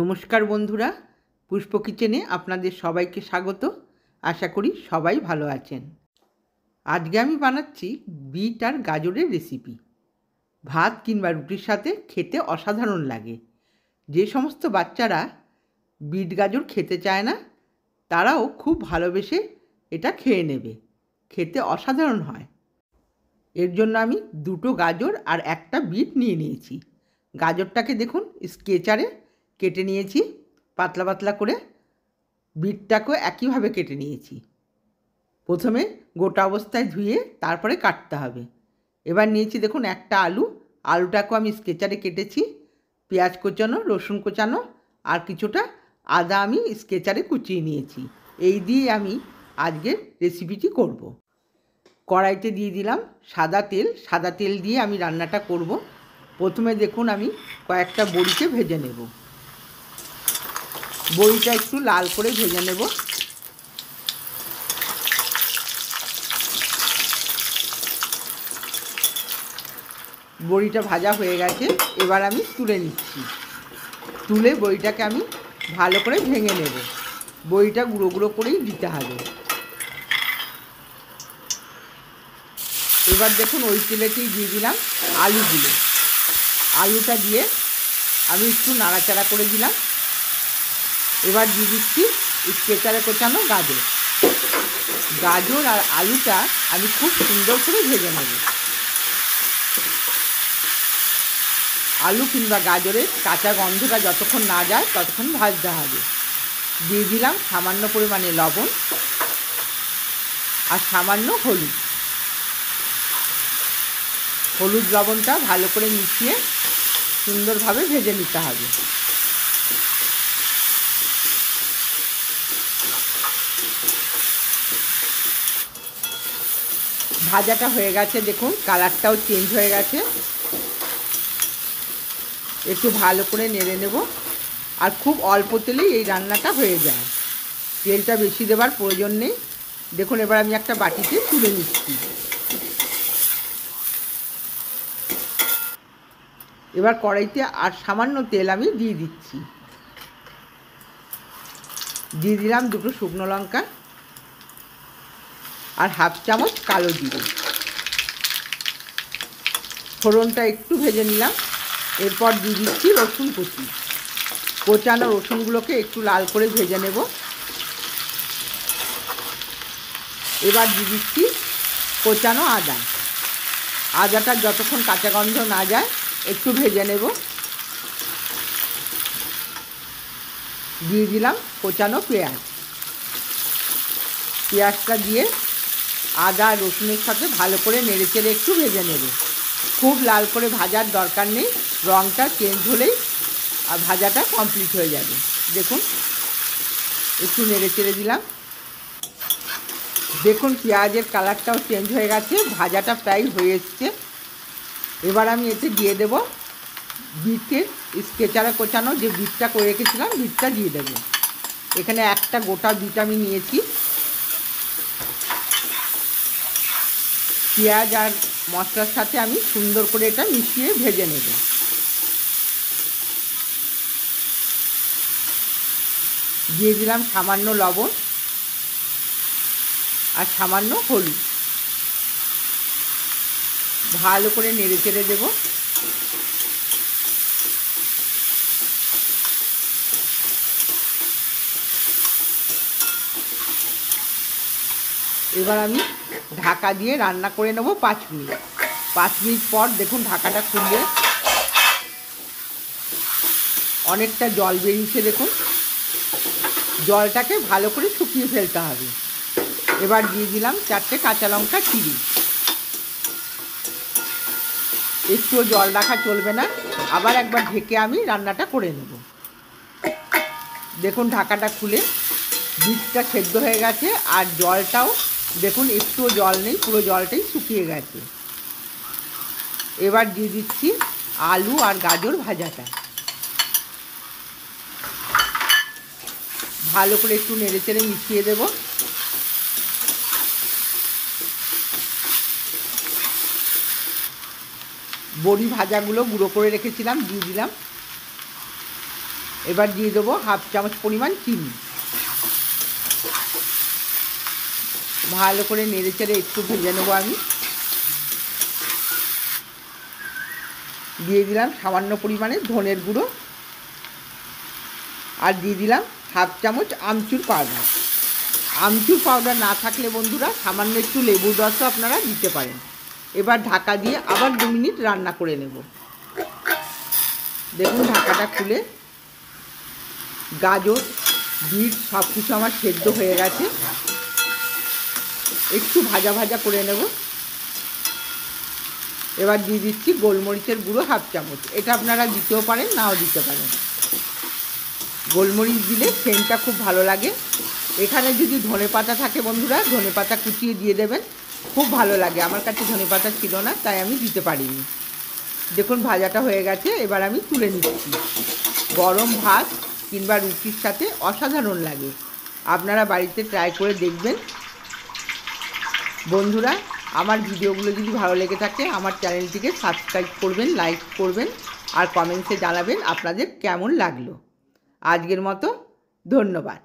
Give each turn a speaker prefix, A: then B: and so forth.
A: নমস্কার বন্ধুরা, পুষ্প কিচেনে আপনাদের সবাইকে স্বাগত। আশা করি সবাই ভালো আছেন। আজকে আমি বানাচ্ছি বিট আর গাজরের রেসিপি। ভাত কিংবা রুটির সাথে খেতে অসাধারণ লাগে। যে সমস্ত বাচ্চারা বিট গাজর খেতে চায় না, তারাও খুব ভালোবেসে এটা খেয়ে নেবে। খেতে অসাধারণ হয়। এর জন্য আমি দুটো গাজর আর একটা বিট নিয়ে নিয়েছি। গাজরটাকে দেখুন স্কেচারে কেটে নিয়েছি পাতলা পাতলা করে। বিটটাকেও একইভাবে কেটে নিয়েছি। প্রথমে গোটা অবস্থায় ধুয়ে তারপরে কাটতে হবে। এবার নিয়েছি দেখুন একটা আলু। আলুটাকেও আমি স্কেচারে কেটেছি। পেঁয়াজ কোচানো, রসুন কোচানো আর কিছুটা আদা আমি স্কেচারে কুচিয়ে নিয়েছি। এই দিয়ে আমি আজকের রেসিপিটি করব। কড়াইতে দিয়ে দিলাম সাদা তেল। সাদা তেল দিয়ে আমি রান্নাটা করব। প্রথমে দেখুন আমি কয়েকটা বড়িকে ভেজে নেব। বড়িটা একটু লাল করে ভেজে নেব। বড়িটা ভাজা হয়ে গেছে, এবার আমি তুলে নিচ্ছি। তুলে বড়িটাকে আমি ভালো করে ভেঙে নেব। বড়িটা গুঁড়ো গুঁড়ো করেই দিতে হবে। এবার দেখুন ওই তেলেতেই দিয়ে দিলাম আলুগুলো। আলুটা দিয়ে আমি একটু নাড়াচাড়া করে দিলাম। এবার দিয়ে দিচ্ছি স্কেচারে কোচানো গাজর। গাজর আর আলুটা আমি খুব সুন্দর করে ভেজে নেব। আলু কিংবা গাজরের কাঁচা গন্ধটা যতক্ষণ না যায় ততক্ষণ ভাজতে হবে। দিয়ে দিলাম সামান্য পরিমাণে লবণ আর সামান্য হলুদ। হলুদ লবণটা ভালো করে মিশিয়ে সুন্দরভাবে ভেজে নিতে হবে। ভাজাটা হয়ে গেছে, দেখুন কালারটাও চেঞ্জ হয়ে গেছে। একটু ভালো করে নেড়ে নেব। আর খুব অল্প তেলেই এই রান্নাটা হয়ে যায়। তেলটা বেশি দেওয়ার প্রয়োজন নেই। দেখুন এবার আমি একটা বাটিতে তুলে নিচ্ছি। এবার কড়াইতে আর সামান্য তেল আমি দিয়ে দিচ্ছি। দিয়ে দিলাম দুটো শুকনো লঙ্কা আর হাফ চামচ কালো জিরে। ফোড়নটা একটু ভেজে নিলাম। এরপর দিয়ে দিচ্ছি রসুন কুচি। কোচানো রসুনগুলোকে একটু লাল করে ভেজে নেব। এবার দিয়ে দিচ্ছি কোচানো আদা। আদাটা যতক্ষণ কাঁচা গন্ধ না যায় একটু ভেজে নেব। দিয়ে দিলাম কোচানো পেঁয়াজ। পেঁয়াজটা দিয়ে আদা রসুনের সাথে ভালো করে নেড়েচেড়ে একটু ভেজে নেব। খুব লাল করে ভাজার দরকার নেই, রঙটা চেঞ্জ হলেই আর ভাজাটা কমপ্লিট হয়ে যাবে। দেখুন একটু নেড়েচেড়ে দিলাম। দেখুন পেঁয়াজের কালারটাও চেঞ্জ হয়ে গেছে, ভাজাটা প্রায় হয়ে এসছে। এবার আমি এতে দিয়ে দেব বিটের স্কেচারে কোচানো যে বিটটা করে রেখেছিলাম, বিটটা দিয়ে দেব। এখানে একটা গোটা বিট আমি নিয়েছি। পেঁয়াজ আর মশলার সাথে আমি সুন্দর করে এটা মিশিয়ে ভেজে নেব। দিয়ে দিলাম সামান্য লবণ আর সামান্য হলুদ। ভালো করে নেড়ে চেড়ে দেব। এবার আমি ঢাকা দিয়ে রান্না করে নেব 5 মিনিট। 5 মিনিট পর দেখুন ঢাকাটা খুললে অনেকটা জল বেরিয়েছে। দেখুন জলটাকে ভালো করে শুকিয়ে ফেলতে হবে। এবার দিয়ে দিলাম 4টে কাঁচা লঙ্কা চিড়ি। একটুও জল রাখা চলবে না, আবার একবার ঢেকে আমি রান্নাটা করে নেব। দেখুন ঢাকাটা খুলে বিটটা সেদ্ধ হয়ে গেছে আর জলটাও দেখুন একটুও জল নেই, পুরো জলটাই শুকিয়ে গেছে। এবার দিয়ে দিচ্ছি আলু আর গাজর ভাজাটা। ভালো করে একটু নেড়েচেড়ে মিশিয়ে দেব। বড়ি ভাজাগুলো গুঁড়ো করে রেখেছিলাম দিয়ে দিলাম। এবার দিয়ে দেবো 1/2 চামচ পরিমাণ চিনি। ভালো করে নেড়ে চেড়ে একটু ভেজে নেবো আমি। দিয়ে দিলাম সামান্য পরিমাণে ধনের গুঁড়ো, আর দিয়ে দিলাম 1/2 চামচ আমচুর পাউডার। আমচুর পাউডার না থাকলে বন্ধুরা সামান্য একটু লেবুর রসও আপনারা দিতে পারেন। এবার ঢাকা দিয়ে আবার 2 মিনিট রান্না করে নেব। দেখুন ঢাকাটা খুলে গাজর, বিট সব কিছু আমার সেদ্ধ হয়ে গেছে। একটু ভাজা ভাজা করে নেব। এবার দিয়ে দিচ্ছি গোলমরিচের গুঁড়ো 1/2 চামচ। এটা আপনারা দিতেও পারেন, নাও দিতে পারেন। গোলমরিচ দিলে সেন্টটা খুব ভালো লাগে। এখানে যদি ধনেপাতা থাকে বন্ধুরা, ধনেপাতা কুচিয়ে দিয়ে দেবেন, খুব ভালো লাগে। আমার কাছে ধনেপাতা ছিল না, তাই আমি দিতে পারিনি। দেখুন ভাজাটা হয়ে গেছে, এবার আমি তুলে নিচ্ছি। গরম ভাত কিংবা রুটির সাথে অসাধারণ লাগে। আপনারা বাড়িতে ট্রাই করে দেখবেন। বন্ধুরা, আমার ভিডিওগুলো যদি ভালো লেগে থাকে আমার চ্যানেলটিকে সাবস্ক্রাইব করবেন, লাইক করবেন, আর কমেন্টসে জানাবেন আপনাদের কেমন লাগলো। আজকের মতো ধন্যবাদ।